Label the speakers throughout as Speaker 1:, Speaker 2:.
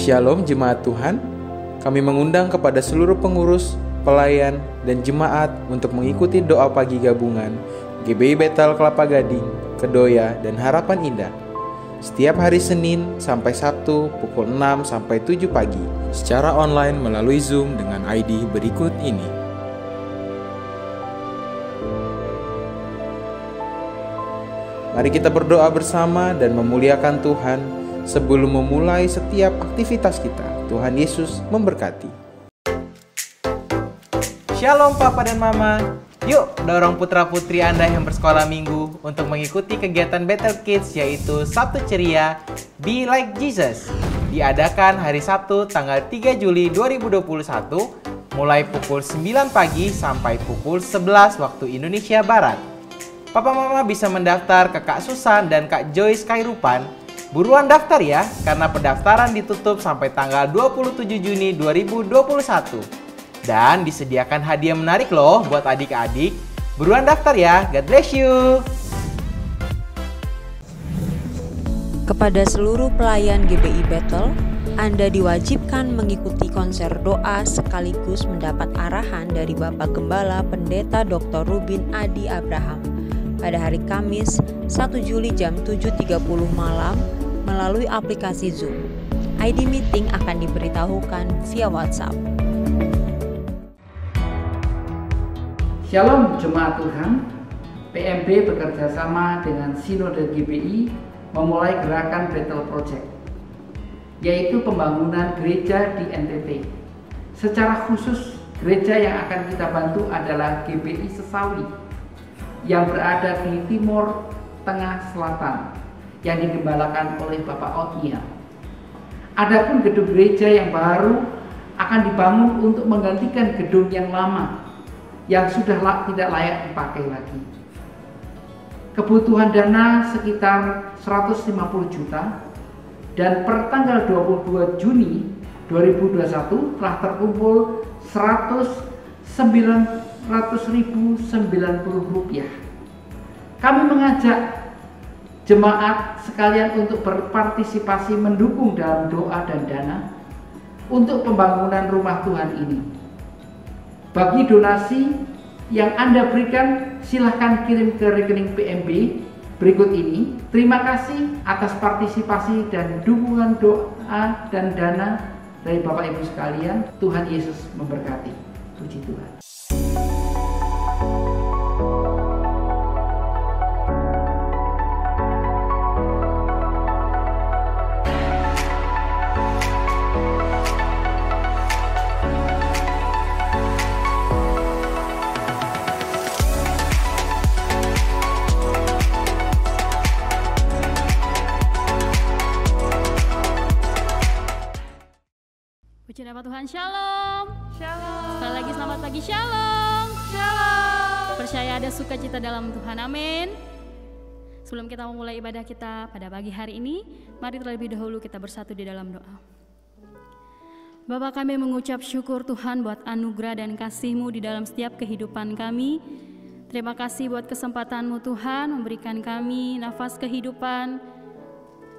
Speaker 1: Shalom jemaat Tuhan, kami mengundang kepada seluruh pengurus, pelayan, dan jemaat untuk mengikuti doa pagi gabungan GBI Bethel Kelapa Gading, Kedoya, dan Harapan Indah setiap hari Senin sampai Sabtu pukul 6 sampai 7 pagi secara online melalui Zoom dengan ID berikut ini. Mari kita berdoa bersama dan memuliakan Tuhan sebelum memulai setiap aktivitas kita. Tuhan Yesus memberkati.
Speaker 2: Shalom Papa dan Mama. Yuk dorong putra-putri Anda yang bersekolah minggu untuk mengikuti kegiatan Bethel Kids, yaitu Sabtu Ceria Be Like Jesus. Diadakan hari Sabtu tanggal 3 Juli 2021 mulai pukul 9 pagi sampai pukul 11 waktu Indonesia Barat. Papa Mama bisa mendaftar ke Kak Susan dan Kak Joyce Kairupan. Buruan daftar ya, karena pendaftaran ditutup sampai tanggal 27 Juni 2021. Dan disediakan hadiah menarik loh buat adik-adik. Buruan daftar ya, God bless you.
Speaker 3: Kepada seluruh pelayan GBI Bethel, Anda diwajibkan mengikuti konser doa sekaligus mendapat arahan dari Bapak Gembala Pendeta Dr. Rubin Adi Abraham pada hari Kamis 1 Juli jam 7.30 malam melalui aplikasi Zoom. ID meeting akan diberitahukan via WhatsApp.
Speaker 4: Shalom Jemaat Tuhan, PMB bekerja sama dengan Sinode GBI memulai gerakan Bethel Project, yaitu pembangunan gereja di NTT. Secara khusus, gereja yang akan kita bantu adalah GBI Sesawi yang berada di Timur Tengah Selatan yang digembalakan oleh Bapak Otniel. Adapun gedung gereja yang baru akan dibangun untuk menggantikan gedung yang lama yang sudah tidak layak dipakai lagi. Kebutuhan dana sekitar 150 juta dan per tanggal 22 Juni 2021 telah terkumpul 100.990 rupiah. Kami mengajak jemaat sekalian untuk berpartisipasi mendukung dalam doa dan dana untuk pembangunan rumah Tuhan ini. Bagi donasi yang Anda berikan, silahkan kirim ke rekening PMB berikut ini. Terima kasih atas partisipasi dan dukungan doa dan dana dari Bapak Ibu sekalian. Tuhan Yesus memberkati. Puji Tuhan.
Speaker 5: Puji nama Tuhan, shalom.
Speaker 6: Shalom.
Speaker 5: Sekali lagi selamat pagi, shalom.
Speaker 6: Shalom.
Speaker 5: Percaya ada sukacita dalam Tuhan, amin. Sebelum kita memulai ibadah kita pada pagi hari ini, mari terlebih dahulu kita bersatu di dalam doa. Bapa, kami mengucap syukur Tuhan buat anugerah dan kasih-Mu di dalam setiap kehidupan kami. Terima kasih buat kesempatan-Mu Tuhan memberikan kami nafas kehidupan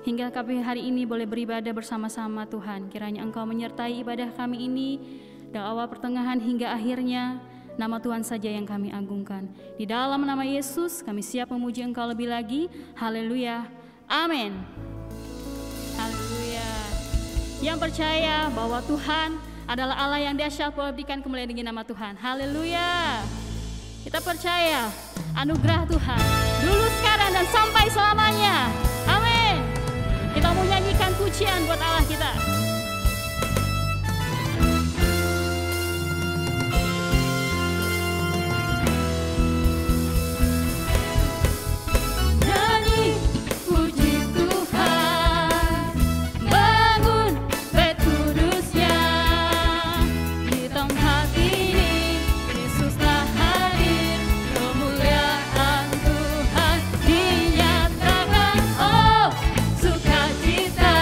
Speaker 5: hingga kami hari ini boleh beribadah bersama-sama Tuhan. Kiranya Engkau menyertai ibadah kami ini dari awal pertengahan hingga akhirnya. Nama Tuhan saja yang kami agungkan. Di dalam nama Yesus kami siap memuji Engkau lebih lagi. Haleluya. Amin. Haleluya. Yang percaya bahwa Tuhan adalah Allah yang dahsyat, boleh berikan kemuliaan dengan nama Tuhan. Haleluya. Kita percaya anugerah Tuhan dulu, sekarang, dan sampai selamanya. Amin. Kita mau nyanyikan pujian buat Allah kita. Nyanyi puji Tuhan, bangun bait kudusnya. Di tempat ini Yesus telah hadir, kemuliaan Tuhan dinyatakan. Oh, sukacita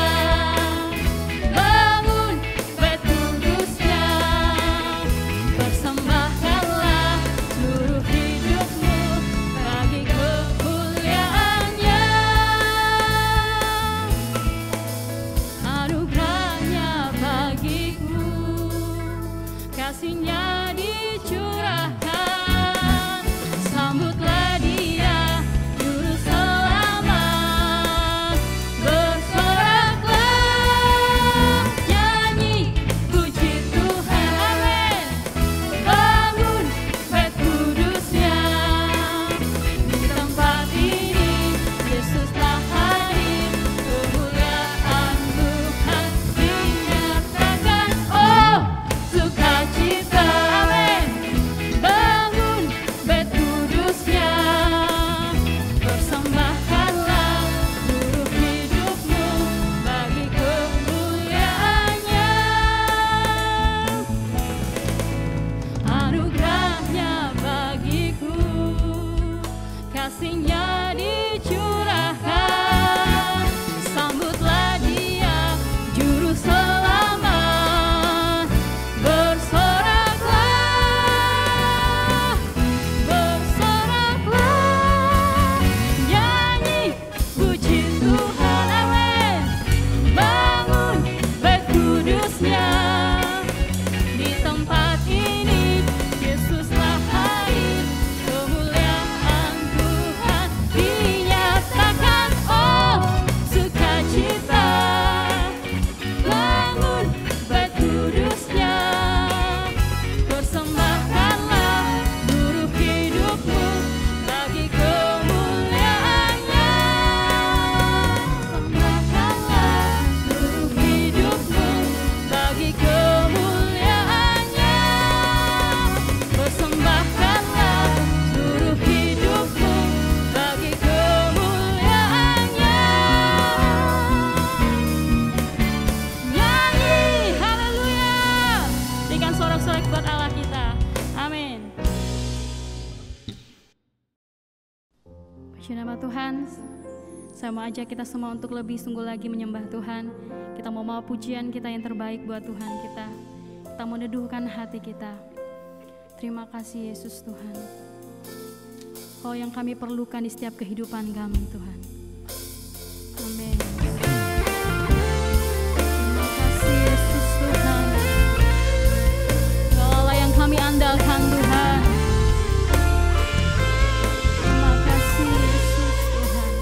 Speaker 5: Tuhan, saya mau ajak kita semua untuk lebih sungguh lagi menyembah Tuhan. Kita mau bawa pujian kita yang terbaik buat Tuhan kita. Kita mau neduhkan hati kita. Terima kasih Yesus Tuhan. Oh, yang kami perlukan di setiap kehidupan kami Tuhan. Amin. Terima kasih Yesus Tuhan. Kau Allah yang kami andalkan Tuhan. Terima kasih Yesus Tuhan.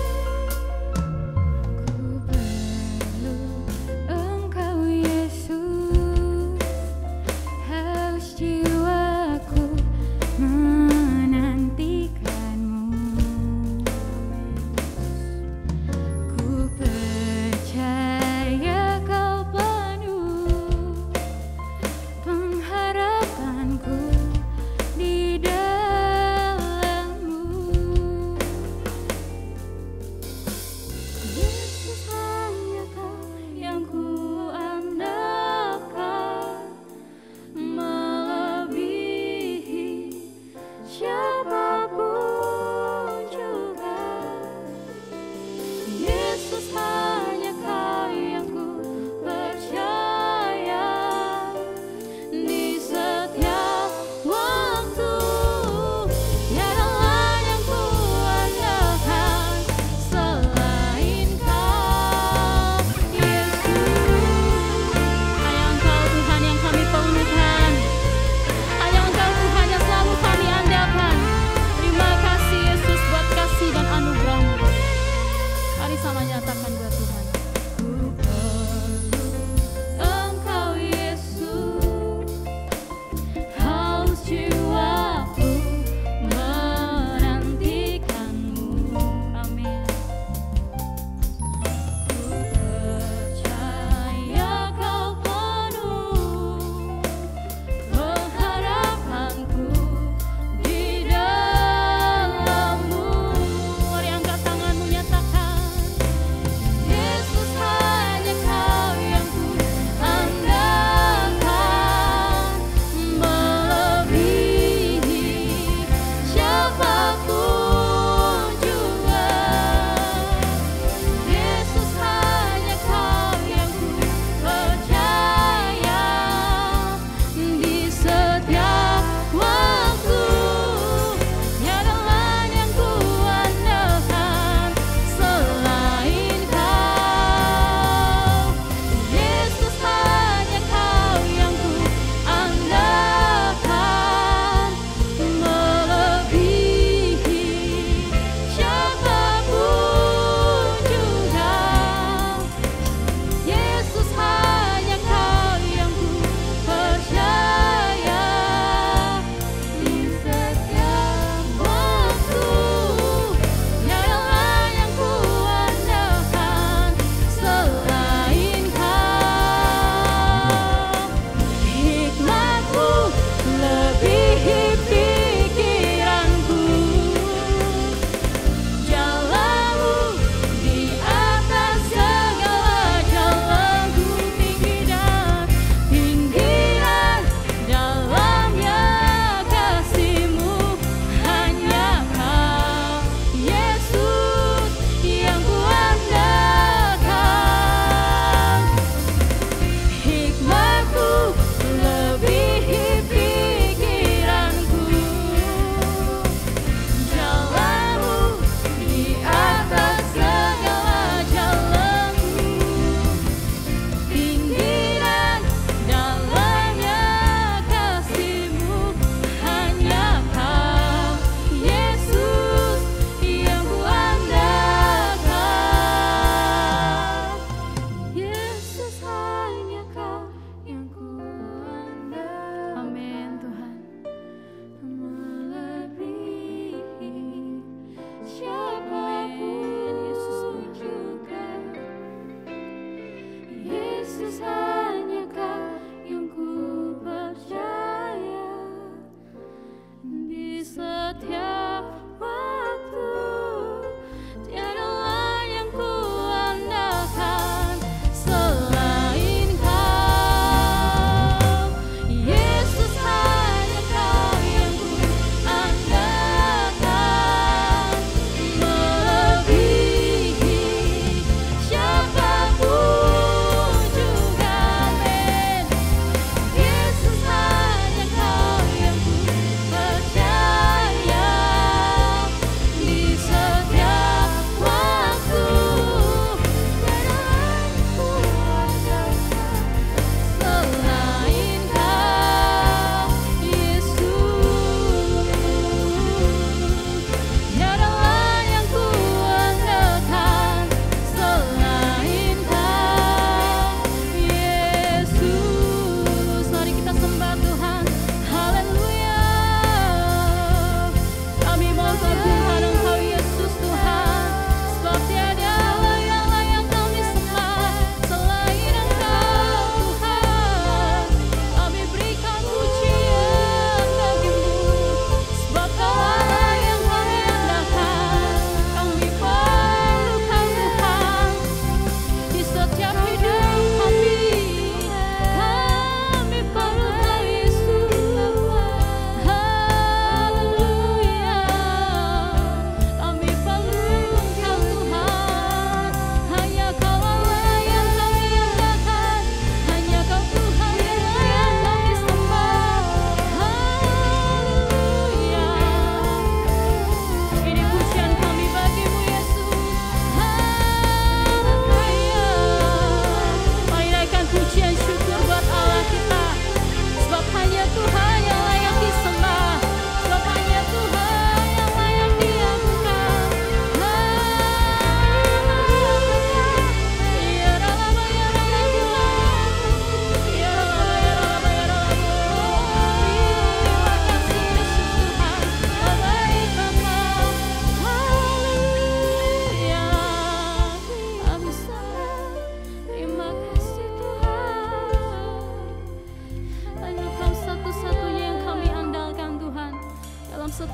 Speaker 6: Ku perlu Engkau Yesus, haus jiwaku menantikanmu.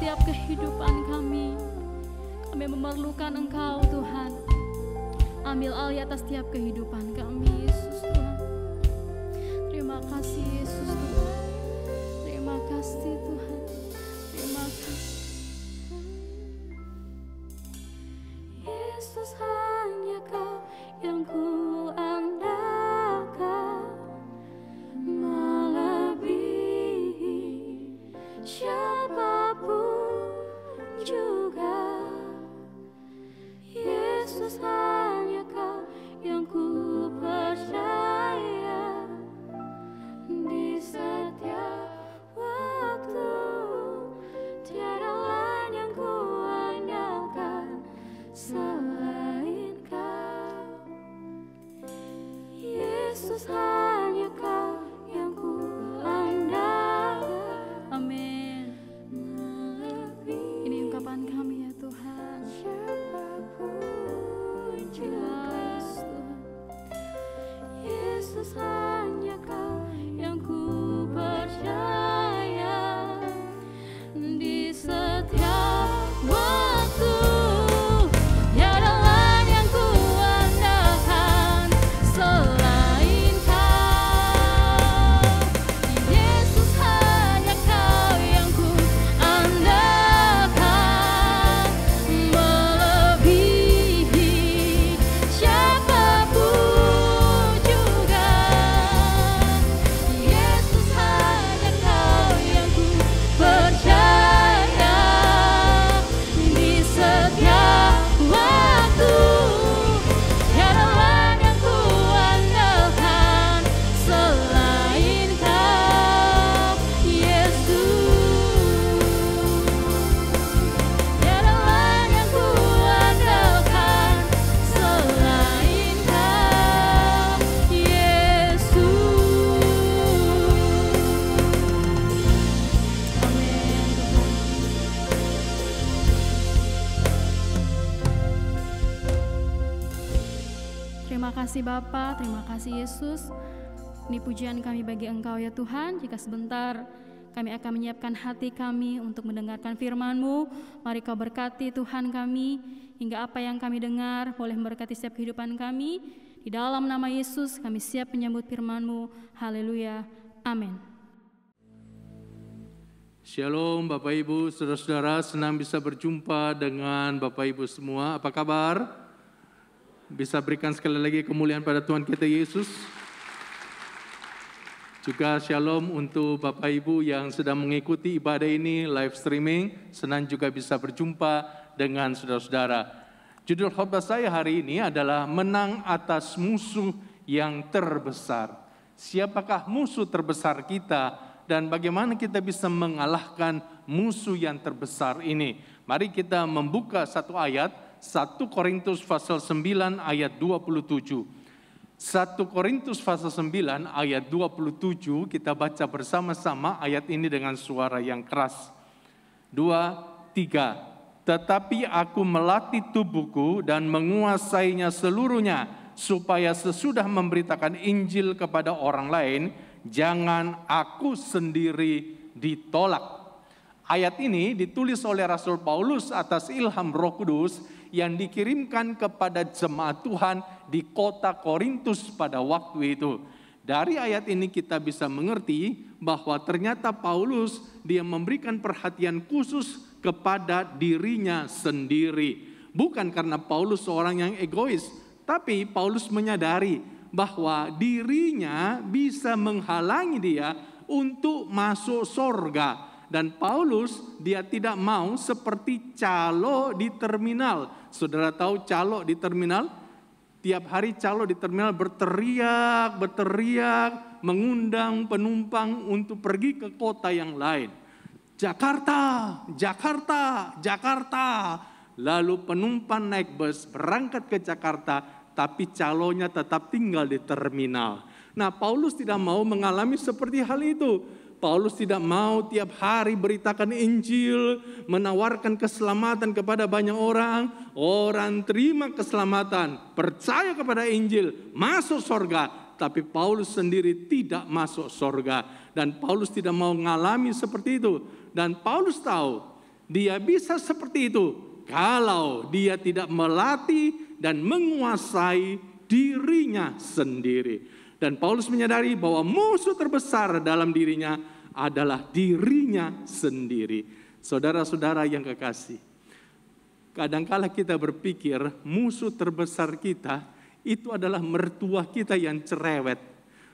Speaker 5: setiap kehidupan kami. Kami memerlukan Engkau Tuhan. Ambil alih atas setiap kehidupan kami, Yesus Tuhan. Terima kasih Yesus Tuhan. Terima kasih Tuhan. Terima kasih.
Speaker 6: Yesus, hanya Kau yang ku andalkan, melebihi siapapun juga. Yesus, hanya Kau yang ku percaya, di setiap waktu tiada lain yang ku andalkan selain Kau. Yesus, hanya Kau yang ku andalkan.
Speaker 5: Amin. Ini ungkapan kami ya Tuhan. Jelas Tuhan.
Speaker 6: Yesus, hanya Kau yang ku percaya, di setiap waktu tiada lain yang ku andalkan selain Kau. Yesus, hanya Kau yang ku andalkan, melebihi siapapun juga. Yesus, hanya Kau yang ku percaya, di setiap waktu tiada lain yang ku andalkan selain Kau. Yesus, tiada lain yang ku andalkan selain Kau. Yesus.
Speaker 5: Terima kasih Bapa, terima kasih Yesus. Ini pujian kami bagi Engkau ya Tuhan. Jika sebentar kami akan menyiapkan hati kami untuk mendengarkan firman-Mu, mari Kau berkati Tuhan kami, hingga apa yang kami dengar boleh memberkati setiap kehidupan kami. Di dalam nama Yesus kami siap menyambut firman-Mu. Haleluya. Amin.
Speaker 7: Shalom Bapak Ibu, Saudara-saudara, senang bisa berjumpa dengan Bapak Ibu semua. Apa kabar? Bisa berikan sekali lagi kemuliaan pada Tuhan kita Yesus. Juga shalom untuk Bapak Ibu yang sedang mengikuti ibadah ini live streaming. Senang juga bisa berjumpa dengan saudara-saudara. Judul khotbah saya hari ini adalah menang atas musuh yang terbesar. Siapakah musuh terbesar kita dan bagaimana kita bisa mengalahkan musuh yang terbesar ini? Mari kita membuka satu ayat, 1 Korintus pasal 9 ayat 27. 1 Korintus pasal 9 ayat 27, kita baca bersama-sama ayat ini dengan suara yang keras. 2, 3. Tetapi aku melatih tubuhku dan menguasainya seluruhnya, supaya sesudah memberitakan Injil kepada orang lain, jangan aku sendiri ditolak. Ayat ini ditulis oleh Rasul Paulus atas ilham Roh Kudus yang dikirimkan kepada jemaat Tuhan di kota Korintus pada waktu itu. Dari ayat ini kita bisa mengerti bahwa ternyata Paulus dia memberikan perhatian khusus kepada dirinya sendiri. Bukan karena Paulus seorang yang egois, tapi Paulus menyadari bahwa dirinya bisa menghalangi dia untuk masuk sorga. Dan Paulus dia tidak mau seperti calo di terminal. Saudara tahu calo di terminal? Tiap hari calo di terminal berteriak, mengundang penumpang untuk pergi ke kota yang lain. Jakarta, Jakarta, Jakarta. Lalu penumpang naik bus berangkat ke Jakarta, tapi calonya tetap tinggal di terminal. Nah, Paulus tidak mau mengalami seperti hal itu. Paulus tidak mau tiap hari beritakan Injil, menawarkan keselamatan kepada banyak orang. Orang terima keselamatan, percaya kepada Injil, masuk sorga. Tapi Paulus sendiri tidak masuk sorga. Dan Paulus tidak mau mengalami seperti itu. Dan Paulus tahu, Dia bisa seperti itu kalau dia tidak melatih dan menguasai dirinya sendiri. Dan Paulus menyadari bahwa musuh terbesar dalam dirinya adalah dirinya sendiri. Saudara-saudara yang kekasih, kadangkala kita berpikir musuh terbesar kita itu adalah mertua kita yang cerewet.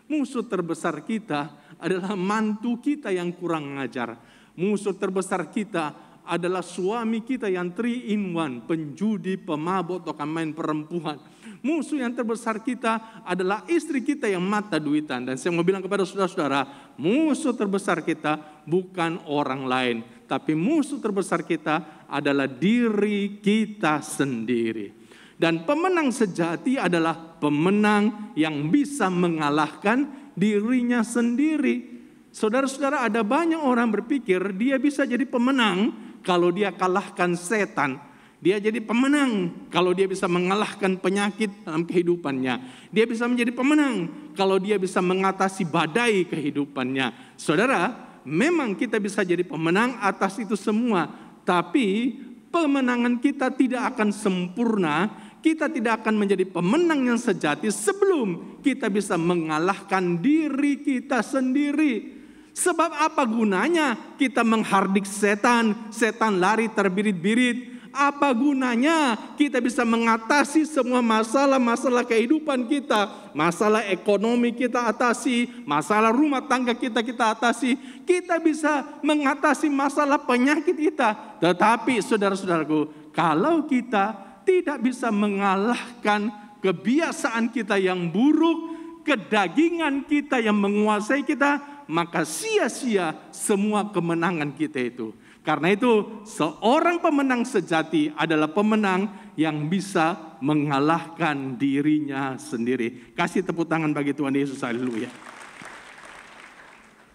Speaker 7: Musuh terbesar kita adalah mantu kita yang kurang ngajar. Musuh terbesar kita adalah suami kita yang 3-in-1, penjudi, pemabuk, atau main perempuan. Musuh yang terbesar kita adalah istri kita yang mata duitan. Dan saya mau bilang kepada saudara-saudara, musuh terbesar kita bukan orang lain, tapi musuh terbesar kita adalah diri kita sendiri. Dan pemenang sejati adalah pemenang yang bisa mengalahkan dirinya sendiri. Saudara-saudara, ada banyak orang berpikir dia bisa jadi pemenang kalau dia kalahkan setan. Dia jadi pemenang kalau dia bisa mengalahkan penyakit dalam kehidupannya. Dia bisa menjadi pemenang kalau dia bisa mengatasi badai kehidupannya. Saudara, memang kita bisa jadi pemenang atas itu semua. Tapi pemenangan kita tidak akan sempurna. Kita tidak akan menjadi pemenang yang sejati sebelum kita bisa mengalahkan diri kita sendiri. Sebab apa gunanya kita menghardik setan, setan lari terbirit-birit. Apa gunanya kita bisa mengatasi semua masalah-masalah kehidupan kita. Masalah ekonomi kita atasi, masalah rumah tangga kita atasi. Kita bisa mengatasi masalah penyakit kita. Tetapi saudara-saudaraku, kalau kita tidak bisa mengalahkan kebiasaan kita yang buruk, kedagingan kita yang menguasai kita, maka sia-sia semua kemenangan kita itu. Karena itu seorang pemenang sejati adalah pemenang yang bisa mengalahkan dirinya sendiri. Kasih tepuk tangan bagi Tuhan Yesus, haleluya.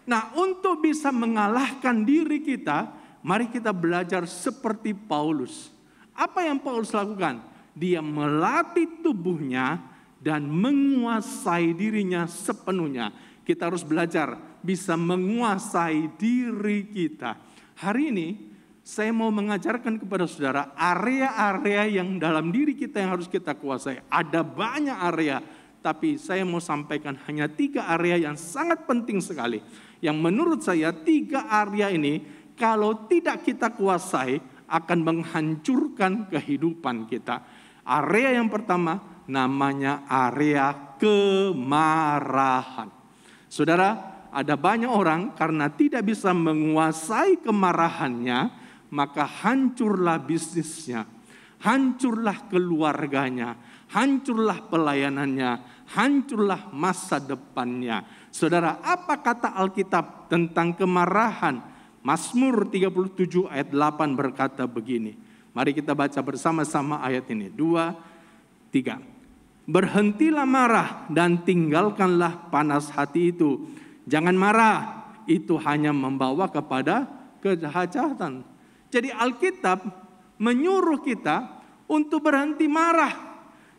Speaker 7: Nah, untuk bisa mengalahkan diri kita, mari kita belajar seperti Paulus. Apa yang Paulus lakukan? Dia melatih tubuhnya dan menguasai dirinya sepenuhnya. Kita harus belajar bisa menguasai diri kita. Hari ini saya mau mengajarkan kepada saudara area-area yang dalam diri kita yang harus kita kuasai. Ada banyak area, tapi saya mau sampaikan hanya 3 area yang sangat penting sekali. Yang menurut saya 3 area ini kalau tidak kita kuasai akan menghancurkan kehidupan kita. Area yang pertama namanya area kemarahan. Saudara, ada banyak orang karena tidak bisa menguasai kemarahannya, maka hancurlah bisnisnya, hancurlah keluarganya, hancurlah pelayanannya, hancurlah masa depannya. Saudara, apa kata Alkitab tentang kemarahan? Mazmur 37 ayat 8 berkata begini. Mari kita baca bersama-sama ayat ini. 2, 3. Berhentilah marah dan tinggalkanlah panas hati itu. Jangan marah, itu hanya membawa kepada kejahatan. Jadi Alkitab menyuruh kita untuk berhenti marah.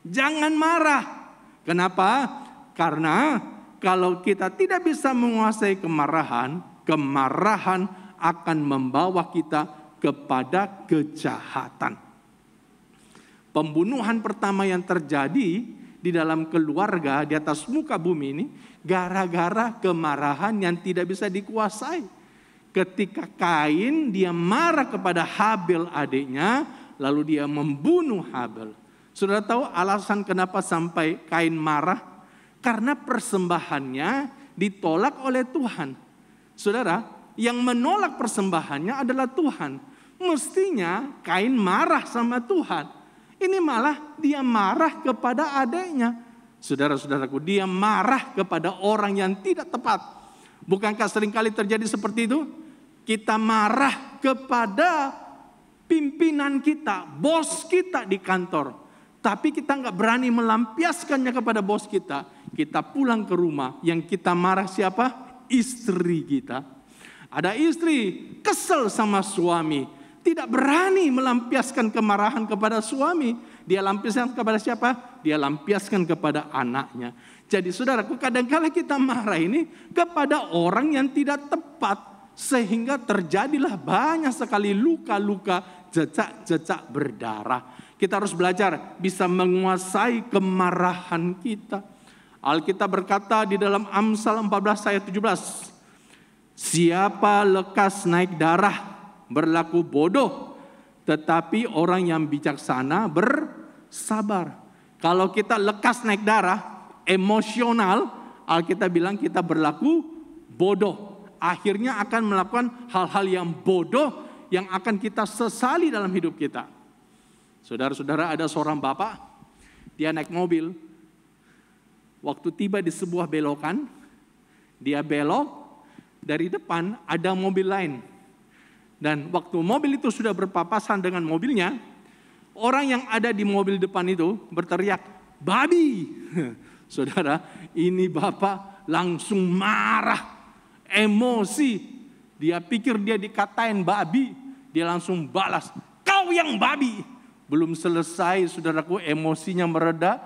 Speaker 7: Jangan marah. Kenapa? Karena kalau kita tidak bisa menguasai kemarahan, kemarahan akan membawa kita kepada kejahatan. Pembunuhan pertama yang terjadi di dalam keluarga di atas muka bumi ini gara-gara kemarahan yang tidak bisa dikuasai. Ketika Kain dia marah kepada Habel adiknya, lalu dia membunuh Habel. Saudara tahu alasan kenapa sampai Kain marah? Karena persembahannya ditolak oleh Tuhan. Saudara, yang menolak persembahannya adalah Tuhan. Mestinya Kain marah sama Tuhan. Ini malah dia marah kepada adiknya. Saudara-saudaraku, dia marah kepada orang yang tidak tepat. Bukankah seringkali terjadi seperti itu? Kita marah kepada pimpinan kita, bos kita di kantor. Tapi kita nggak berani melampiaskannya kepada bos kita. Kita pulang ke rumah, yang kita marah siapa? Istri kita. Ada istri kesel sama suami. Tidak berani melampiaskan kemarahan kepada suami. Dia lampiaskan kepada siapa? Dia lampiaskan kepada anaknya. Jadi saudaraku, kadang-kadang kita marah ini kepada orang yang tidak tepat. sehingga terjadilah banyak sekali luka-luka, jejak-jejak berdarah. Kita harus belajar bisa menguasai kemarahan kita. Alkitab berkata di dalam Amsal 14 ayat 17, siapa lekas naik darah berlaku bodoh, tetapi orang yang bijaksana bersabar. Kalau kita lekas naik darah, emosional, Alkitab bilang kita berlaku bodoh. Akhirnya akan melakukan hal-hal yang bodoh yang akan kita sesali dalam hidup kita. Saudara-saudara, ada seorang bapak, dia naik mobil. Waktu tiba di sebuah belokan, dia belok, dari depan ada mobil lain. Dan waktu mobil itu sudah berpapasan dengan mobilnya, orang yang ada di mobil depan itu berteriak, babi. Saudara, ini bapak langsung marah, emosi. Dia pikir dia dikatain babi, dia langsung balas, kau yang babi. Belum selesai, saudaraku, emosinya mereda,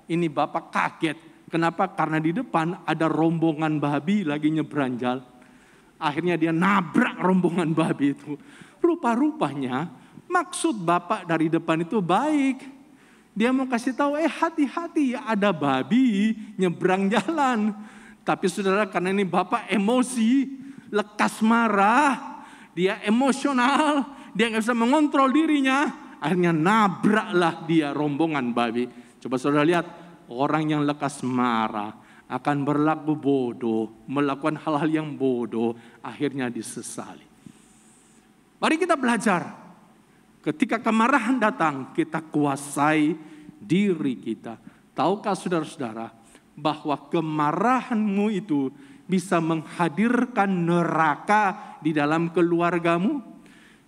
Speaker 7: ini bapak kaget. Kenapa? Karena di depan ada rombongan babi lagi nyebrang jalan. Akhirnya dia nabrak rombongan babi itu. Rupa-rupanya maksud bapak dari depan itu baik. Dia mau kasih tahu, hati-hati ya, ada babi nyebrang jalan. Tapi saudara, karena ini bapak emosi, lekas marah, dia emosional, dia nggak bisa mengontrol dirinya. Akhirnya nabraklah dia rombongan babi. Coba saudara lihat, orang yang lekas marah akan berlaku bodoh, melakukan hal-hal yang bodoh, akhirnya disesali. Mari kita belajar. Ketika kemarahan datang, kita kuasai diri kita. Tahukah saudara-saudara bahwa kemarahanmu itu bisa menghadirkan neraka di dalam keluargamu?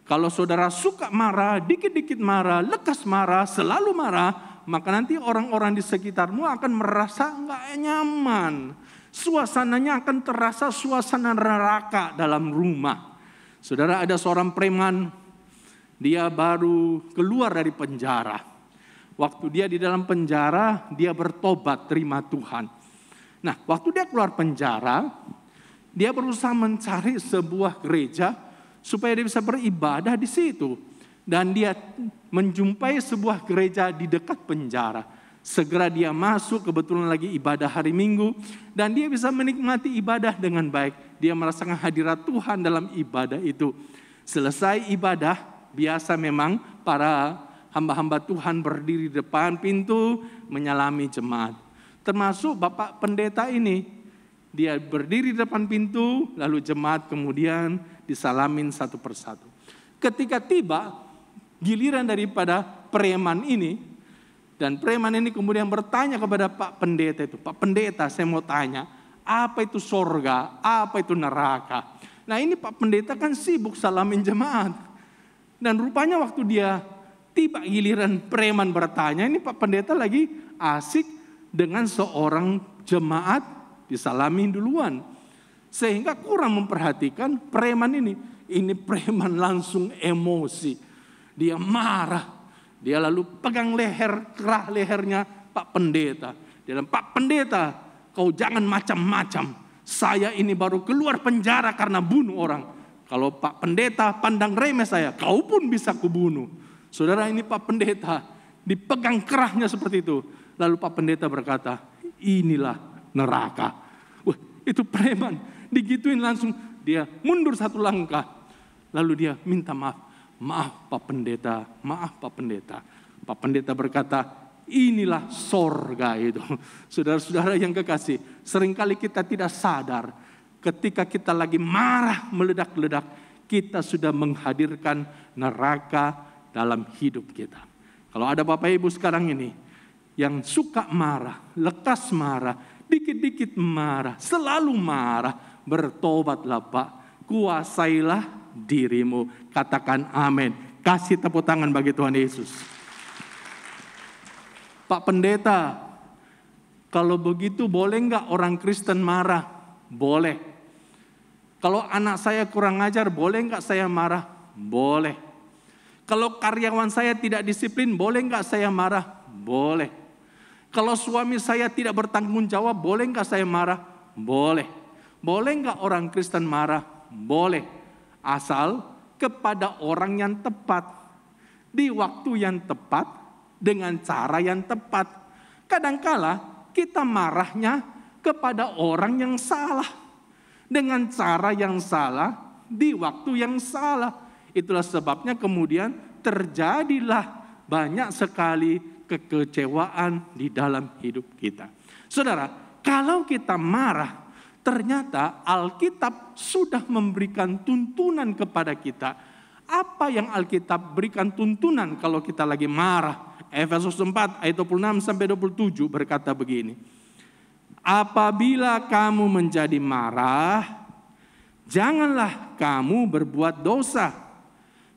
Speaker 7: Kalau saudara suka marah, dikit-dikit marah, lekas marah, selalu marah, maka nanti orang-orang di sekitarmu akan merasa nggak nyaman. Suasananya akan terasa suasana neraka dalam rumah. Saudara, ada seorang preman, dia baru keluar dari penjara. Waktu dia di dalam penjara, dia bertobat terima Tuhan. Nah, waktu dia keluar penjara, dia berusaha mencari sebuah gereja supaya dia bisa beribadah di situ. Dan dia menjumpai sebuah gereja di dekat penjara. Segera dia masuk, kebetulan lagi ibadah hari Minggu. Dan dia bisa menikmati ibadah dengan baik. Dia merasakan hadirat Tuhan dalam ibadah itu. Selesai ibadah, biasa memang para hamba-hamba Tuhan berdiri di depan pintu menyalami jemaat. Termasuk Bapak Pendeta ini. Dia berdiri di depan pintu, lalu jemaat kemudian disalamin satu persatu. Ketika tiba giliran daripada preman ini, dan preman ini kemudian bertanya kepada Pak Pendeta itu, Pak Pendeta, saya mau tanya, apa itu sorga, apa itu neraka? Nah, ini Pak Pendeta kan sibuk salamin jemaat. Dan rupanya waktu dia tiba giliran preman bertanya, ini Pak Pendeta lagi asik dengan seorang jemaat disalamin duluan. Sehingga kurang memperhatikan preman ini. Ini preman langsung emosi. Dia marah. Dia lalu pegang leher, kerah lehernya Pak Pendeta. Dia bilang, Pak Pendeta, kau jangan macam-macam. Saya ini baru keluar penjara karena bunuh orang. Kalau Pak Pendeta pandang remeh saya, kau pun bisa kubunuh. Saudara, ini Pak Pendeta dipegang kerahnya seperti itu. Lalu Pak Pendeta berkata, inilah neraka. Wah, itu preman. Digituin langsung dia mundur satu langkah. Lalu dia minta maaf. Maaf Pak Pendeta, maaf Pak Pendeta. Pak Pendeta berkata, inilah sorga itu. Saudara-saudara yang kekasih, seringkali kita tidak sadar. Ketika kita lagi marah meledak-ledak, kita sudah menghadirkan neraka dalam hidup kita. Kalau ada Bapak Ibu sekarang ini yang suka marah, lekas marah, dikit-dikit marah, selalu marah, bertobatlah Pak, kuasailah dirimu. Katakan amin. Kasih tepuk tangan bagi Tuhan Yesus. Pak Pendeta, kalau begitu boleh nggak orang Kristen marah? Boleh. Kalau anak saya kurang ajar, boleh nggak saya marah? Boleh. Kalau karyawan saya tidak disiplin, boleh nggak saya marah? Boleh. Kalau suami saya tidak bertanggung jawab, boleh nggak saya marah? Boleh. Boleh nggak orang Kristen marah? boleh. Asal kepada orang yang tepat, di waktu yang tepat, dengan cara yang tepat. Kadangkala kita marahnya kepada orang yang salah, dengan cara yang salah, di waktu yang salah. Itulah sebabnya kemudian terjadilah banyak sekali kekecewaan di dalam hidup kita. Saudara, kalau kita marah, ternyata Alkitab sudah memberikan tuntunan kepada kita. Apa yang Alkitab berikan tuntunan kalau kita lagi marah? Efesus 4 ayat 26 sampai 27 berkata begini. Apabila kamu menjadi marah, janganlah kamu berbuat dosa.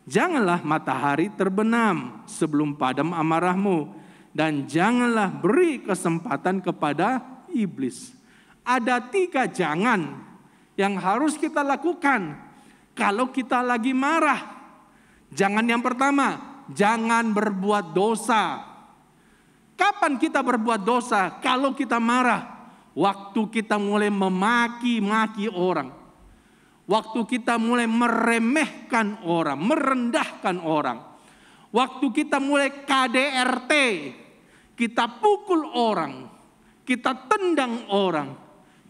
Speaker 7: Janganlah matahari terbenam sebelum padam amarahmu. Dan janganlah beri kesempatan kepada iblis. Ada 3 jangan yang harus kita lakukan kalau kita lagi marah. Jangan yang pertama, jangan berbuat dosa. Kapan kita berbuat dosa? Kalau kita marah. Waktu kita mulai memaki-maki orang. Waktu kita mulai meremehkan orang, merendahkan orang. Waktu kita mulai KDRT, kita pukul orang, kita tendang orang,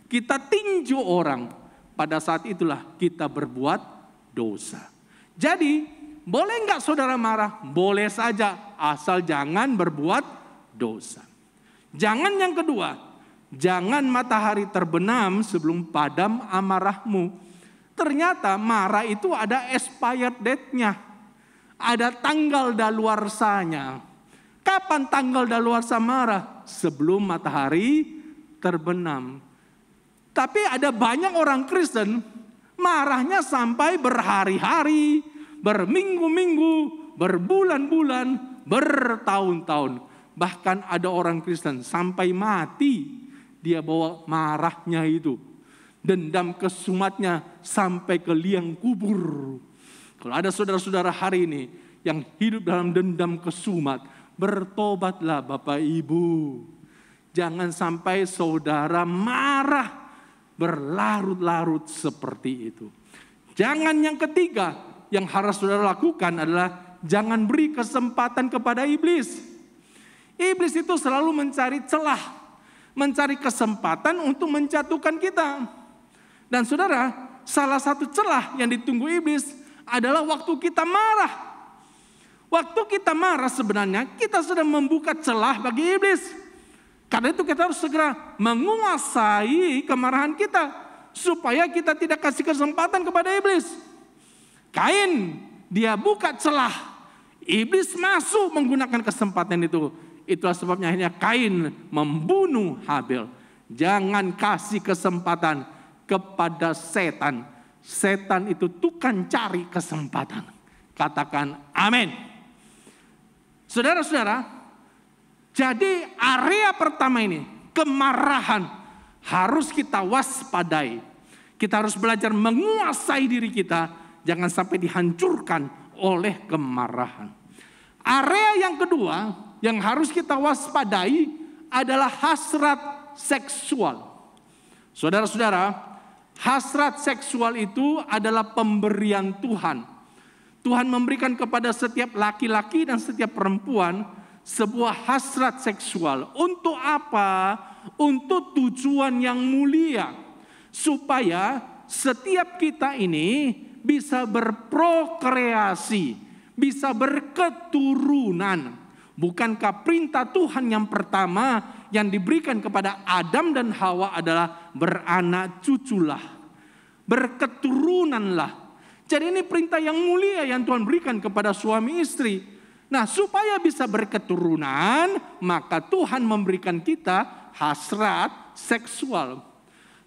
Speaker 7: kita tinju orang. Pada saat itulah kita berbuat dosa. Jadi, boleh nggak saudara marah? Boleh saja, asal jangan berbuat dosa. Jangan yang kedua, jangan matahari terbenam sebelum padam amarahmu. Ternyata marah itu ada expired date-nya. Ada tanggal daluarsanya. Kapan tanggal daluarsa marah? Sebelum matahari terbenam. Tapi ada banyak orang Kristen marahnya sampai berhari-hari, berminggu-minggu, berbulan-bulan, bertahun-tahun. Bahkan ada orang Kristen sampai mati dia bawa marahnya itu. Dendam kesumatnya sampai ke liang kubur. Kalau ada saudara-saudara hari ini yang hidup dalam dendam kesumat, bertobatlah Bapak Ibu. Jangan sampai saudara marah berlarut-larut seperti itu. Jangan yang ketiga yang harus saudara lakukan adalah jangan beri kesempatan kepada iblis. Iblis itu selalu mencari celah, mencari kesempatan untuk menjatuhkan kita. Dan saudara, salah satu celah yang ditunggu iblis adalah waktu kita marah. Waktu kita marah sebenarnya kita sudah membuka celah bagi iblis. Karena itu kita harus segera menguasai kemarahan kita. Supaya kita tidak kasih kesempatan kepada iblis. Kain, dia buka celah. Iblis masuk menggunakan kesempatan itu. Itulah sebabnya akhirnya Kain membunuh Habel. Jangan kasih kesempatan kepada setan. Setan itu tukang cari kesempatan. Katakan amin. Saudara-saudara, jadi area pertama ini, kemarahan, harus kita waspadai. Kita harus belajar menguasai diri kita, jangan sampai dihancurkan oleh kemarahan. Area yang kedua, yang harus kita waspadai adalah hasrat seksual. Saudara-saudara, hasrat seksual itu adalah pemberian Tuhan. Tuhan memberikan kepada setiap laki-laki dan setiap perempuan sebuah hasrat seksual. Untuk apa? Untuk tujuan yang mulia. Supaya setiap kita ini bisa berprokreasi, bisa berketurunan. Bukankah perintah Tuhan yang pertama yang diberikan kepada Adam dan Hawa adalah beranak cuculah, berketurunanlah. Jadi ini perintah yang mulia yang Tuhan berikan kepada suami istri. Nah, supaya bisa berketurunan, maka Tuhan memberikan kita hasrat seksual.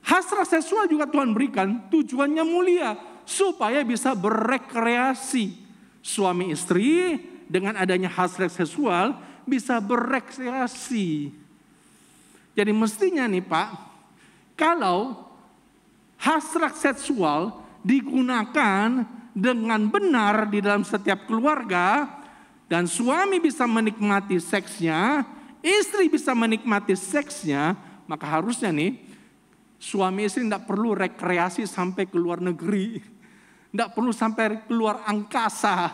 Speaker 7: Hasrat seksual juga Tuhan berikan tujuannya mulia, supaya bisa berrekreasi. Suami istri dengan adanya hasrat seksual bisa berrekreasi. Jadi mestinya nih Pak, kalau hasrat seksual digunakan dengan benar di dalam setiap keluarga, dan suami bisa menikmati seksnya, istri bisa menikmati seksnya, maka harusnya nih Suami istri tidak perlu rekreasi sampai ke luar negeri. Tidak perlu sampai keluar angkasa.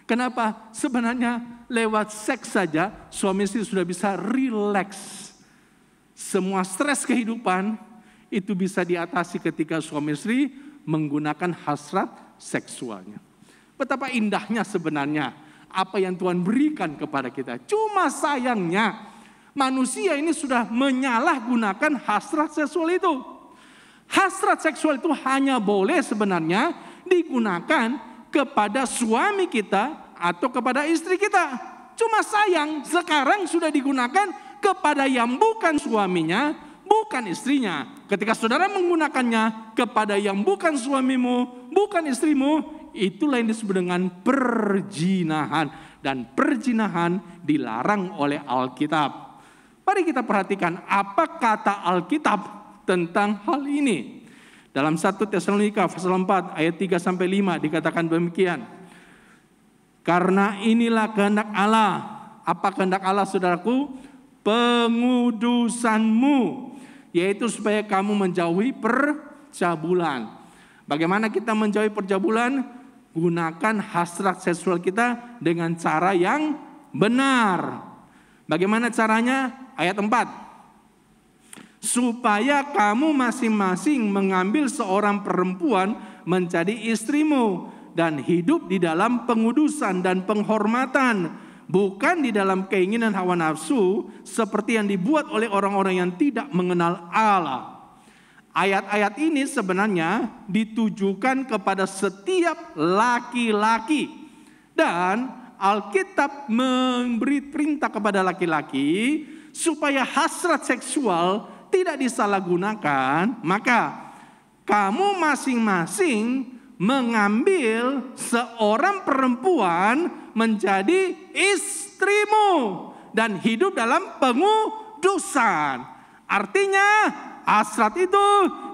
Speaker 7: Kenapa? Sebenarnya lewat seks saja suami istri sudah bisa rileks. Semua stres kehidupan itu bisa diatasi ketika suami istri menggunakan hasrat seksualnya. Betapa indahnya sebenarnya apa yang Tuhan berikan kepada kita. Cuma sayangnya manusia ini sudah menyalahgunakan hasrat seksual itu. Hasrat seksual itu hanya boleh sebenarnya digunakan kepada suami kita atau kepada istri kita. Cuma sayang sekarang sudah digunakan kepada yang bukan suaminya, bukan istrinya. Ketika saudara menggunakannya kepada yang bukan suamimu, bukan istrimu, itulah yang disebut dengan perzinahan. Dan perzinahan dilarang oleh Alkitab. Mari kita perhatikan apa kata Alkitab tentang hal ini. Dalam 1 Tesalonika pasal 4 ayat 3 sampai 5 dikatakan demikian. Karena inilah kehendak Allah. Apa kehendak Allah saudaraku? Pengudusanmu, yaitu supaya kamu menjauhi percabulan. Bagaimana kita menjauhi percabulan? Gunakan hasrat seksual kita dengan cara yang benar. Bagaimana caranya? Ayat 4. Supaya kamu masing-masing mengambil seorang perempuan menjadi istrimu dan hidup di dalam pengudusan dan penghormatan, bukan di dalam keinginan hawa nafsu seperti yang dibuat oleh orang-orang yang tidak mengenal Allah. Ayat-ayat ini sebenarnya ditujukan kepada setiap laki-laki. Dan Alkitab memberi perintah kepada laki-laki supaya hasrat seksual tidak disalahgunakan. Maka kamu masing-masing mengambil seorang perempuan menjadi istrimu dan hidup dalam pengudusan. Artinya hasrat itu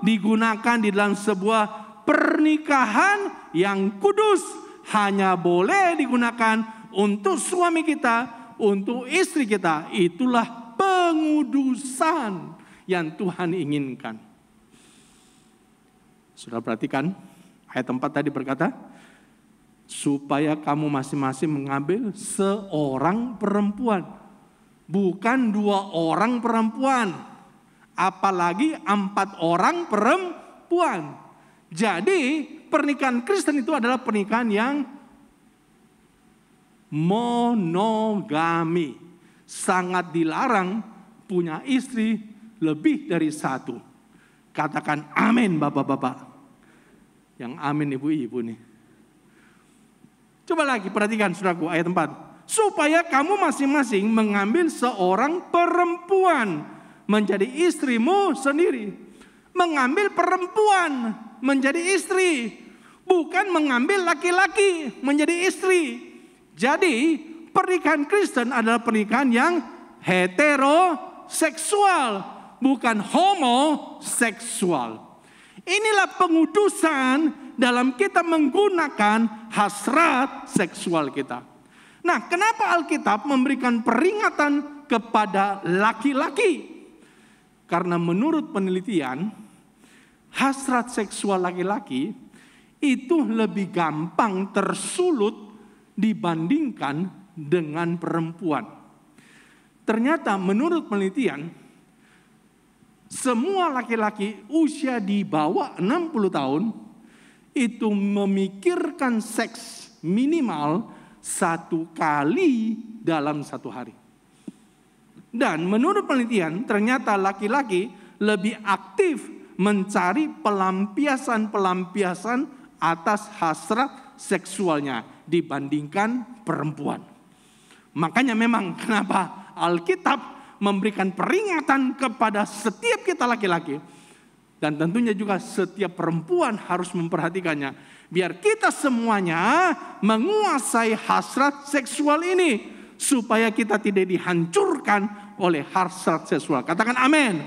Speaker 7: digunakan di dalam sebuah pernikahan yang kudus. Hanya boleh digunakan untuk suami kita, untuk istri kita. Itulah pengudusan yang Tuhan inginkan. Sudah perhatikan ayat 4 tadi berkata, supaya kamu masing-masing mengambil seorang perempuan. Bukan 2 orang perempuan. Apalagi 4 orang perempuan. Jadi pernikahan Kristen itu adalah pernikahan yang monogami. Sangat dilarang punya istri lebih dari 1. Katakan amin bapak-bapak. Yang amin ibu-ibu nih. Coba lagi perhatikan saudaraku ayat 4. Supaya kamu masing-masing mengambil seorang perempuan menjadi istrimu sendiri. Mengambil perempuan menjadi istri. Bukan mengambil laki-laki menjadi istri. Jadi pernikahan Kristen adalah pernikahan yang heteroseksual. Bukan homoseksual. Inilah pengudusan dalam kita menggunakan hasrat seksual kita. Nah, kenapa Alkitab memberikan peringatan kepada laki-laki? Karena menurut penelitian, hasrat seksual laki-laki itu lebih gampang tersulut dibandingkan dengan perempuan. Ternyata menurut penelitian, semua laki-laki usia di bawah 60 tahun itu memikirkan seks minimal 1 kali dalam 1 hari. Dan menurut penelitian ternyata laki-laki lebih aktif mencari pelampiasan-pelampiasan atas hasrat seksualnya dibandingkan perempuan. Makanya memang kenapa Alkitab memberikan peringatan kepada setiap kita laki-laki. Dan tentunya juga setiap perempuan harus memperhatikannya. Biar kita semuanya menguasai hasrat seksual ini. Supaya kita tidak dihancurkan oleh hasrat seksual. Katakan amin.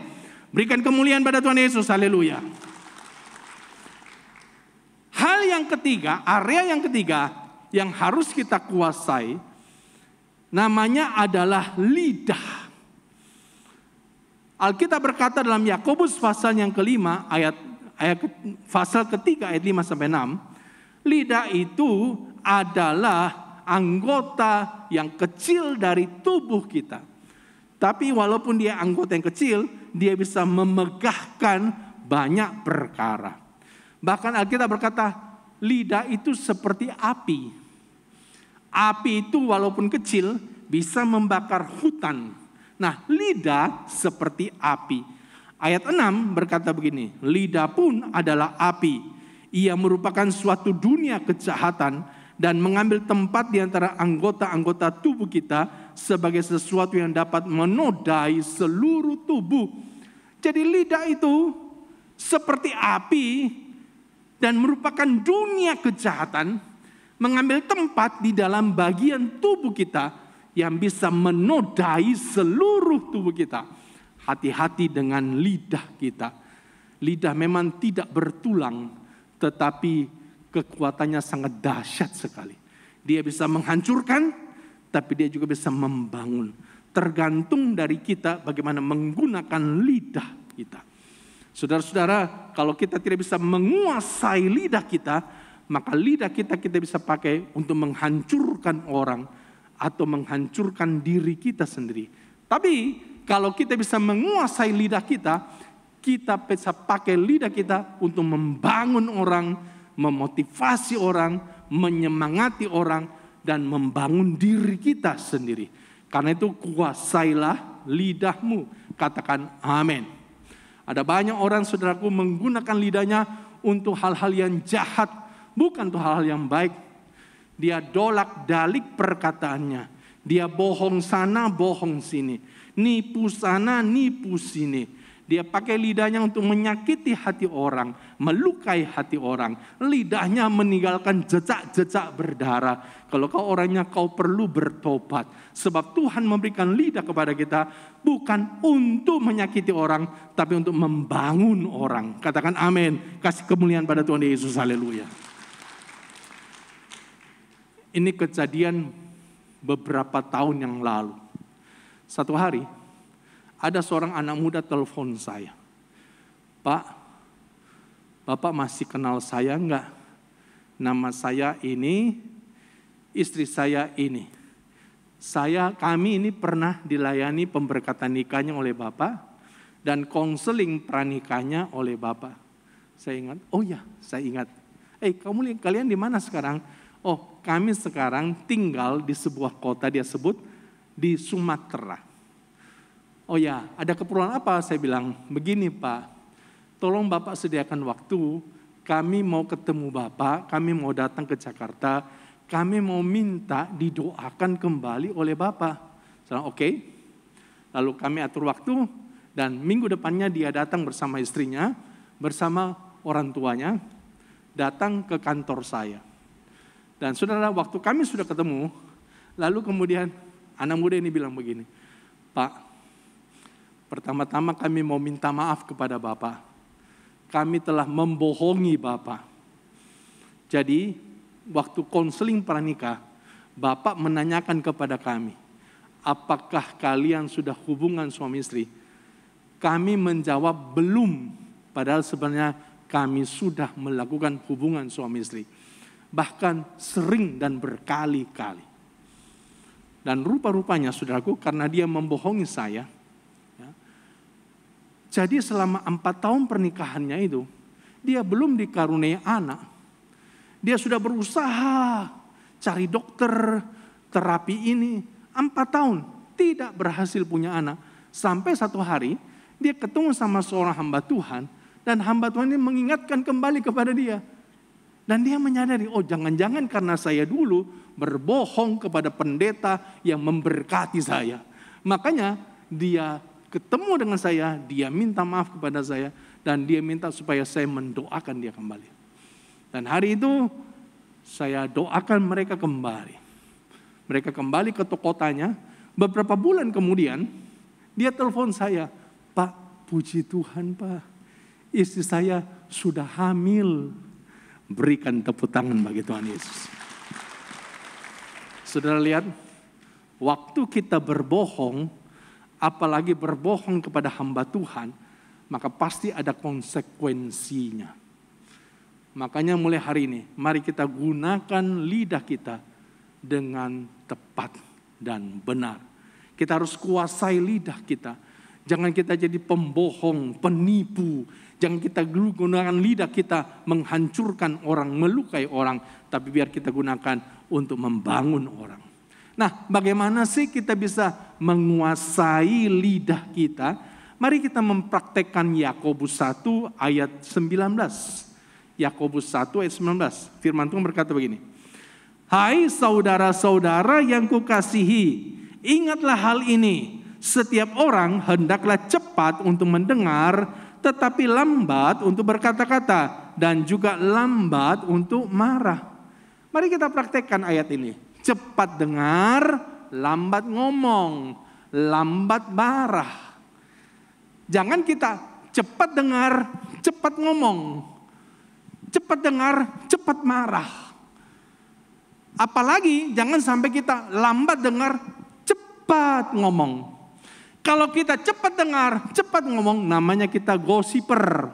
Speaker 7: Berikan kemuliaan pada Tuhan Yesus. Haleluya. Hal yang ketiga, area yang ketiga yang harus kita kuasai. Namanya adalah lidah. Alkitab berkata dalam Yakobus pasal yang kelima, pasal ketiga ayat 5 sampai 6, lidah itu adalah anggota yang kecil dari tubuh kita. Tapi walaupun dia anggota yang kecil, dia bisa memegahkan banyak perkara. Bahkan Alkitab berkata, lidah itu seperti api. Api itu walaupun kecil bisa membakar hutan. Nah, lidah seperti api. Ayat 6 berkata begini, lidah pun adalah api. Ia merupakan suatu dunia kejahatan dan mengambil tempat di antara anggota-anggota tubuh kita sebagai sesuatu yang dapat menodai seluruh tubuh. Jadi lidah itu seperti api dan merupakan dunia kejahatan, mengambil tempat di dalam bagian tubuh kita yang bisa menodai seluruh tubuh kita. Hati-hati dengan lidah kita. Lidah memang tidak bertulang, tetapi kekuatannya sangat dahsyat sekali. Dia bisa menghancurkan, tapi dia juga bisa membangun. Tergantung dari kita bagaimana menggunakan lidah kita. Saudara-saudara, kalau kita tidak bisa menguasai lidah kita, maka lidah kita bisa pakai untuk menghancurkan orang atau menghancurkan diri kita sendiri. Tapi kalau kita bisa menguasai lidah kita bisa pakai lidah kita untuk membangun orang, memotivasi orang, menyemangati orang, dan membangun diri kita sendiri. Karena itu kuasailah lidahmu. Katakan amin. Ada banyak orang, saudaraku, menggunakan lidahnya untuk hal-hal yang jahat, bukan untuk hal-hal yang baik. Dia dolak dalik perkataannya. Dia bohong sana, bohong sini. Nipu sana, nipu sini. Dia pakai lidahnya untuk menyakiti hati orang, melukai hati orang. Lidahnya meninggalkan jejak-jejak berdarah. Kalau kau orangnya, kau perlu bertobat. Sebab Tuhan memberikan lidah kepada kita bukan untuk menyakiti orang, tapi untuk membangun orang. Katakan amin. Kasih kemuliaan pada Tuhan Yesus. Haleluya. Ini kejadian beberapa tahun yang lalu. Satu hari, ada seorang anak muda telepon saya. Pak, Bapak masih kenal saya enggak? Nama saya ini, istri saya ini. Kami ini pernah dilayani pemberkatan nikahnya oleh Bapak dan konseling pranikahnya oleh Bapak. Saya ingat, oh ya, saya ingat. Kalian di mana sekarang? Oh, kami sekarang tinggal di sebuah kota, dia sebut di Sumatera. Oh ya, ada keperluan apa? Saya bilang, begini Pak, tolong Bapak sediakan waktu, kami mau ketemu Bapak, kami mau datang ke Jakarta, kami mau minta didoakan kembali oleh Bapak. Saya bilang, oke. Lalu kami atur waktu, dan minggu depannya dia datang bersama istrinya, bersama orang tuanya, datang ke kantor saya. Dan saudara, waktu kami sudah ketemu, lalu kemudian anak muda ini bilang begini, Pak, pertama-tama kami mau minta maaf kepada Bapak. Kami telah membohongi Bapak. Jadi, waktu konseling pranikah, Bapak menanyakan kepada kami, apakah kalian sudah hubungan suami istri? Kami menjawab belum, padahal sebenarnya kami sudah melakukan hubungan suami istri. Bahkan sering dan berkali-kali. Dan rupa-rupanya saudaraku, karena dia membohongi saya, ya, jadi selama 4 tahun pernikahannya itu, dia belum dikaruniai anak. Dia sudah berusaha cari dokter, terapi ini, 4 tahun tidak berhasil punya anak. Sampai satu hari, dia ketemu sama seorang hamba Tuhan, dan hamba Tuhan ini mengingatkan kembali kepada dia. Dan dia menyadari, oh jangan-jangan karena saya dulu berbohong kepada pendeta yang memberkati saya. Makanya dia ketemu dengan saya, dia minta maaf kepada saya, dan dia minta supaya saya mendoakan dia kembali. Dan hari itu saya doakan mereka kembali. Mereka kembali ke kotanya. Beberapa bulan kemudian, dia telepon saya, Pak, puji Tuhan Pak, istri saya sudah hamil. Berikan tepuk tangan bagi Tuhan Yesus. Saudara lihat, waktu kita berbohong apalagi berbohong kepada hamba Tuhan, maka pasti ada konsekuensinya. Makanya mulai hari ini, mari kita gunakan lidah kita dengan tepat dan benar. Kita harus kuasai lidah kita. Jangan kita jadi pembohong, penipu. Jangan kita gunakan lidah kita menghancurkan orang, melukai orang. Tapi biar kita gunakan untuk membangun orang. Nah, bagaimana sih kita bisa menguasai lidah kita? Mari kita mempraktekkan Yakobus 1 ayat 19. Yakobus 1 ayat 19. Firman Tuhan berkata begini. Hai saudara-saudara yang kukasihi, ingatlah hal ini. Setiap orang hendaklah cepat untuk mendengar, tetapi lambat untuk berkata-kata, dan juga lambat untuk marah. Mari kita praktekkan ayat ini. Cepat dengar, lambat ngomong, lambat marah. Jangan kita cepat dengar, cepat ngomong. Cepat dengar, cepat marah. Apalagi jangan sampai kita lambat dengar, cepat ngomong. Kalau kita cepat dengar, cepat ngomong, namanya kita gosiper.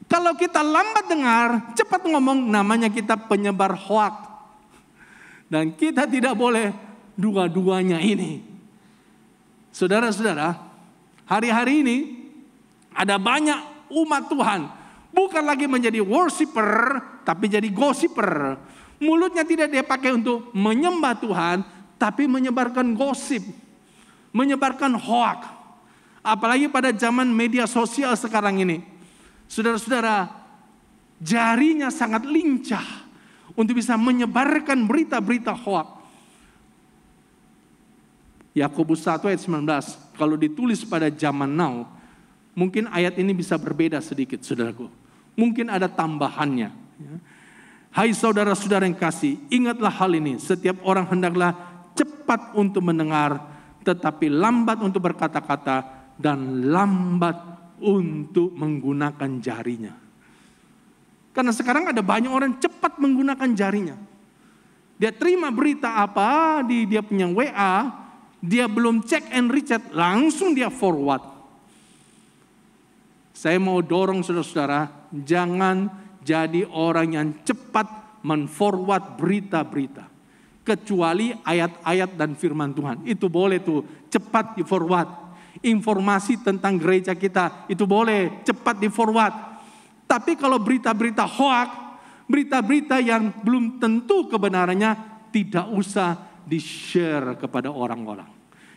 Speaker 7: Kalau kita lambat dengar, cepat ngomong, namanya kita penyebar hoak. Dan kita tidak boleh dua-duanya ini. Saudara-saudara, hari-hari ini ada banyak umat Tuhan bukan lagi menjadi worshiper, tapi jadi gossiper. Mulutnya tidak dia pakai untuk menyembah Tuhan, tapi menyebarkan gosip, menyebarkan hoak. Apalagi pada zaman media sosial sekarang ini. Saudara-saudara, jarinya sangat lincah untuk bisa menyebarkan berita-berita hoak. Yakobus 1 ayat 19, kalau ditulis pada zaman now, mungkin ayat ini bisa berbeda sedikit, saudaraku. Mungkin ada tambahannya. Hai saudara-saudara yang kasih, ingatlah hal ini. Setiap orang hendaklah cepat untuk mendengar, tetapi lambat untuk berkata-kata, dan lambat untuk menggunakan jarinya. Karena sekarang ada banyak orang cepat menggunakan jarinya. Dia terima berita apa di dia punya WA, dia belum cek and recheck, langsung dia forward. Saya mau dorong saudara-saudara, jangan jadi orang yang cepat men-forward berita-berita. Kecuali ayat-ayat dan firman Tuhan. Itu boleh tuh, cepat di-forward. Informasi tentang gereja kita, itu boleh cepat di-forward. Tapi kalau berita-berita hoak, berita-berita yang belum tentu kebenarannya, tidak usah di-share kepada orang-orang.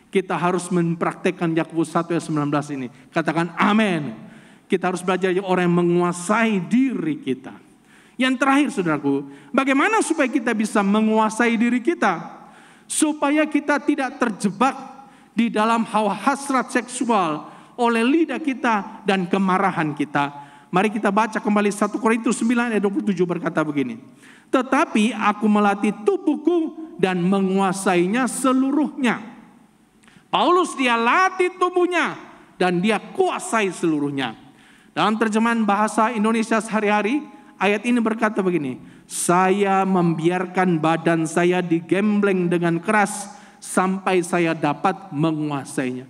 Speaker 7: Kita harus mempraktekkan Yakobus 1 ayat 19 ini. Katakan amin. Kita harus belajar jadi orang yang menguasai diri kita. Yang terakhir saudaraku, bagaimana supaya kita bisa menguasai diri kita? Supaya kita tidak terjebak di dalam hawa hasrat seksual oleh lidah kita dan kemarahan kita. Mari kita baca kembali 1 Korintus 9 ayat 27 berkata begini. Tetapi aku melatih tubuhku dan menguasainya seluruhnya. Paulus dia latih tubuhnya dan dia kuasai seluruhnya. Dalam terjemahan bahasa Indonesia sehari-hari, ayat ini berkata begini. Saya membiarkan badan saya digembleng dengan keras sampai saya dapat menguasainya.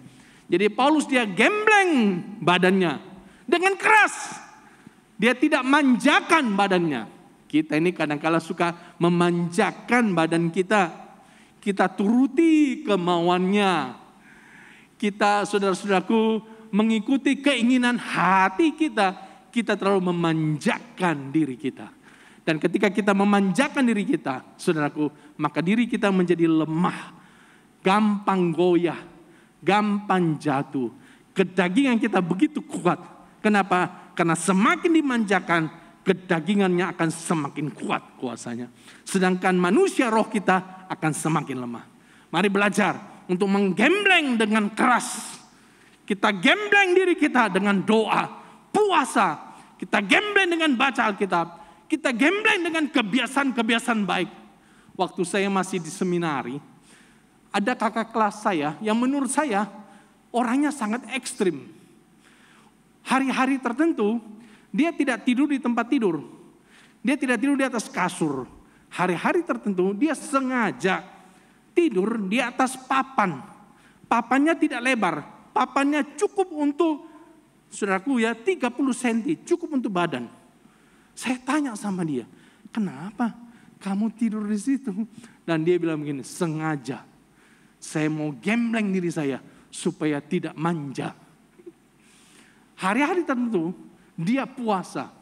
Speaker 7: Jadi Paulus dia gembleng badannya dengan keras. Dia tidak manjakan badannya. Kita ini kadang-kala suka memanjakan badan kita. Kita turuti kemauannya. Kita saudara-saudaraku mengikuti keinginan hati kita. Kita terlalu memanjakan diri kita. Dan ketika kita memanjakan diri kita, saudaraku, maka diri kita menjadi lemah. Gampang goyah, gampang jatuh. Kedagingan kita begitu kuat. Kenapa? Karena semakin dimanjakan, kedagingannya akan semakin kuat kuasanya. Sedangkan manusia roh kita akan semakin lemah. Mari belajar untuk menggembleng dengan keras. Kita gembleng diri kita dengan doa, puasa. Kita gembleng dengan baca Alkitab. Kita gembleng dengan kebiasaan-kebiasaan baik. Waktu saya masih di seminari, ada kakak kelas saya yang menurut saya orangnya sangat ekstrim. Hari-hari tertentu dia tidak tidur di tempat tidur. Dia tidak tidur di atas kasur. Hari-hari tertentu dia sengaja tidur di atas papan. Papannya tidak lebar, papannya cukup untuk, saudaraku ya, 30 cm, cukup untuk badan. Saya tanya sama dia, kenapa kamu tidur di situ? Dan dia bilang begini, sengaja. Saya mau gembleng diri saya supaya tidak manja. Hari-hari tertentu dia puasa.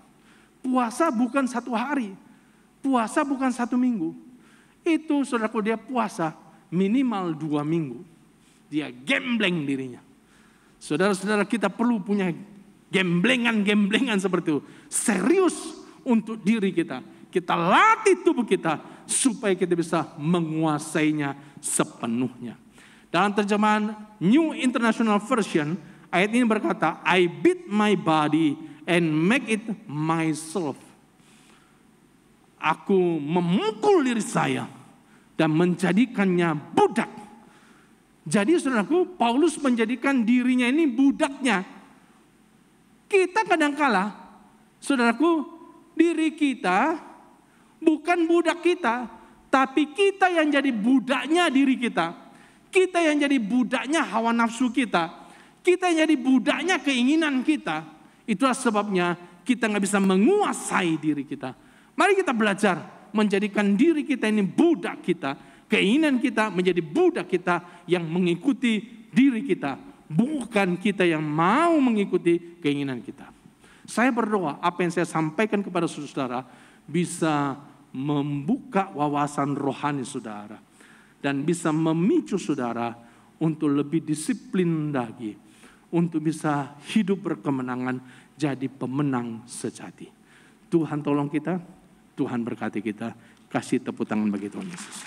Speaker 7: Puasa bukan 1 hari. Puasa bukan 1 minggu. Itu saudaraku dia puasa minimal 2 minggu. Dia gembleng dirinya. Saudara-saudara kita perlu punya gemblengan-gemblengan seperti itu. Serius untuk diri kita. Kita latih tubuh kita supaya kita bisa menguasainya sepenuhnya. Dalam terjemahan New International Version, ayat ini berkata, I beat my body and make it myself. Aku memukul diri saya dan menjadikannya budak. Jadi saudaraku, Paulus menjadikan dirinya ini budaknya. Kita kadangkala, saudaraku, diri kita bukan budak kita, tapi kita yang jadi budaknya diri kita. Kita yang jadi budaknya hawa nafsu kita. Kita yang jadi budaknya keinginan kita. Itulah sebabnya kita nggak bisa menguasai diri kita. Mari kita belajar menjadikan diri kita ini budak kita. Keinginan kita menjadi budak kita yang mengikuti diri kita. Bukan kita yang mau mengikuti keinginan kita. Saya berdoa apa yang saya sampaikan kepada saudara bisa membuka wawasan rohani saudara. Dan bisa memicu saudara untuk lebih disiplin lagi. Untuk bisa hidup berkemenangan jadi pemenang sejati. Tuhan tolong kita, Tuhan berkati kita. Kasih tepuk tangan bagi Tuhan Yesus.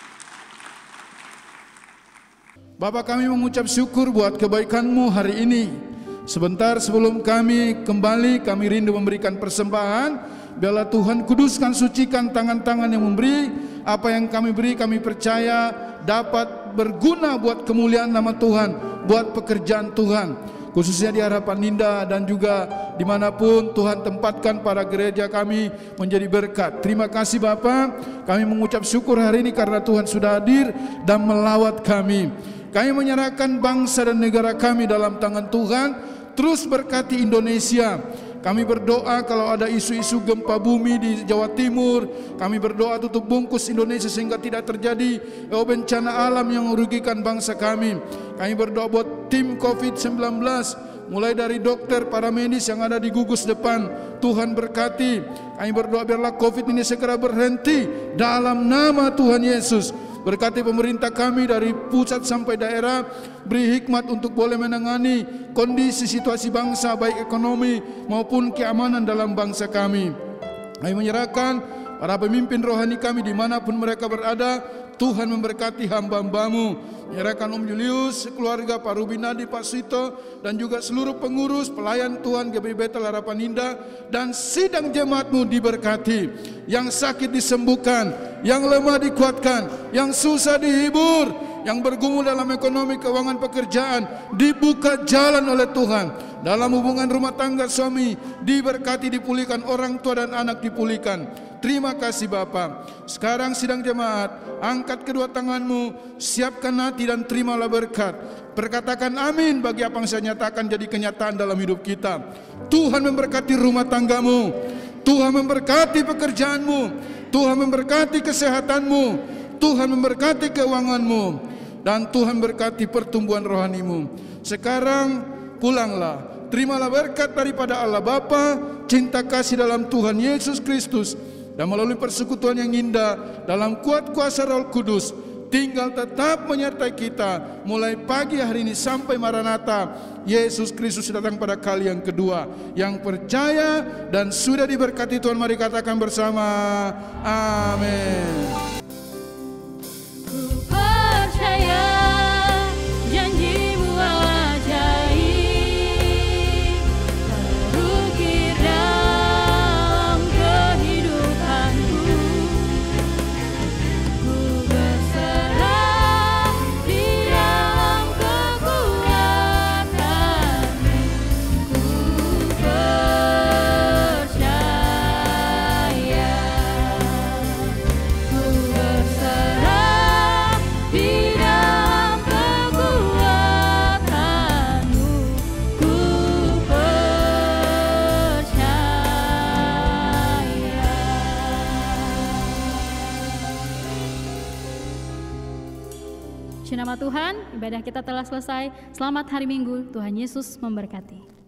Speaker 8: Bapa, kami mengucap syukur buat kebaikan-Mu hari ini. Sebentar sebelum kami kembali, kami rindu memberikan persembahan. Biarlah Tuhan kuduskan, sucikan tangan-tangan yang memberi. Apa yang kami beri kami percaya dapat berguna buat kemuliaan nama Tuhan, buat pekerjaan Tuhan. Khususnya di Harapan Indah dan juga dimanapun Tuhan tempatkan para gereja kami menjadi berkat. Terima kasih Bapa, kami mengucap syukur hari ini karena Tuhan sudah hadir dan melawat kami. Kami menyerahkan bangsa dan negara kami dalam tangan Tuhan. Terus berkati Indonesia. Kami berdoa kalau ada isu-isu gempa bumi di Jawa Timur, kami berdoa tutup bungkus Indonesia sehingga tidak terjadi bencana alam yang merugikan bangsa kami. Kami berdoa buat tim COVID-19, mulai dari dokter, para medis yang ada di gugus depan. Tuhan berkati. Kami berdoa biarlah COVID ini segera berhenti dalam nama Tuhan Yesus. Berkati pemerintah kami dari pusat sampai daerah, beri hikmat untuk boleh menangani kondisi situasi bangsa, baik ekonomi maupun keamanan dalam bangsa kami. Kami menyerahkan para pemimpin rohani kami dimanapun mereka berada. Tuhan memberkati hamba-Hamba-Mu. Menyerahkan Om Julius, keluarga Pak Rubinadi, Pak Sito, dan juga seluruh pengurus pelayan Tuhan GBI Bethel Harapan Indah, dan sidang jemaat-Mu diberkati. Yang sakit disembuhkan, yang lemah dikuatkan, yang susah dihibur, yang bergumul dalam ekonomi, keuangan, pekerjaan dibuka jalan oleh Tuhan. Dalam hubungan rumah tangga suami diberkati, dipulihkan, orang tua dan anak dipulihkan. Terima kasih Bapa. Sekarang sidang jemaat, angkat kedua tanganmu, siapkan hati dan terimalah berkat. Perkatakan amin bagi apa yang saya nyatakan jadi kenyataan dalam hidup kita. Tuhan memberkati rumah tanggamu, Tuhan memberkati pekerjaanmu, Tuhan memberkati kesehatanmu, Tuhan memberkati keuanganmu, dan Tuhan berkati pertumbuhan rohanimu. Sekarang pulanglah, terimalah berkat daripada Allah Bapa, cinta kasih dalam Tuhan Yesus Kristus, dan melalui persekutuan yang indah dalam kuat kuasa Roh Kudus tinggal tetap menyertai kita mulai pagi hari ini sampai Maranatha. Yesus Kristus datang pada kali yang kedua. Yang percaya dan sudah diberkati Tuhan, mari katakan bersama amin.
Speaker 6: Ku percaya janji-Mu ajaib, terukir dalam kehidupanku. Ku berserah di dalam kekuatan-Mu. Ku percaya, ku
Speaker 5: Puji nama Tuhan, ibadah kita telah selesai. Selamat hari Minggu, Tuhan Yesus memberkati.